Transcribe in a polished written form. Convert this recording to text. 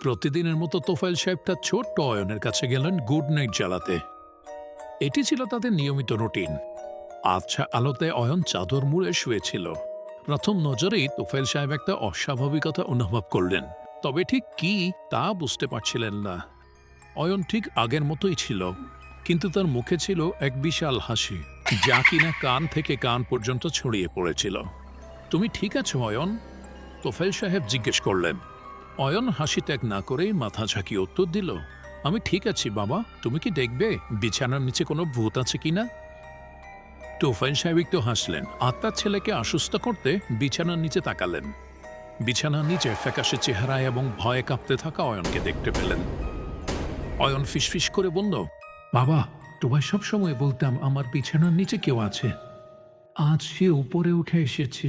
প্রতিদিনের মতো তোফায়েল সাহেব তার ছোট্ট অয়নের কাছে গেলেন গুড নাইট জ্বালাতে। এটি ছিল তাদের নিয়মিত রুটিন। আচ্ছা আলোতে অয়ন চাদর মুড়ে শুয়েছিল। প্রথম নজরেই তোফায়েল সাহেব একটা অস্বাভাবিকতা অনুভব করলেন, তবে ঠিক কি তা বুঝতে পারছিলেন না। অয়ন ঠিক আগের মতোই ছিল, কিন্তু তার মুখে ছিল এক বিশাল হাসি, যা কিনা কান থেকে কান পর্যন্ত ছড়িয়ে পড়েছিল। তুমি ঠিক আছো অয়ন? তোফায়েল সাহেব জিজ্ঞেস করলেন। অয়ন হাসি ত্যাগ না করেই মাথা ঝাঁকিয়ে উত্তর দিল, আমি ঠিক আছি বাবা। তুমি কি দেখবে বিছানার নিচে কোনো ভূত আছে কিনা? তোফায়েল সাহেব একটু হাসলেন, আত্মার ছেলেকে আশ্বস্ত করতে বিছানার নিচে তাকালেন। বিছানার নিচে ফ্যাকাশে চেহারা এবং ভয়ে কাঁপতে থাকা অয়নকে দেখতে পেলেন। অয়ন ফিসফিস করে বলল, বাবা, তোমায় সবসময় বলতাম আমার বিছানার নিচে কেউ আছে। আজ সে উপরে উঠে এসেছে।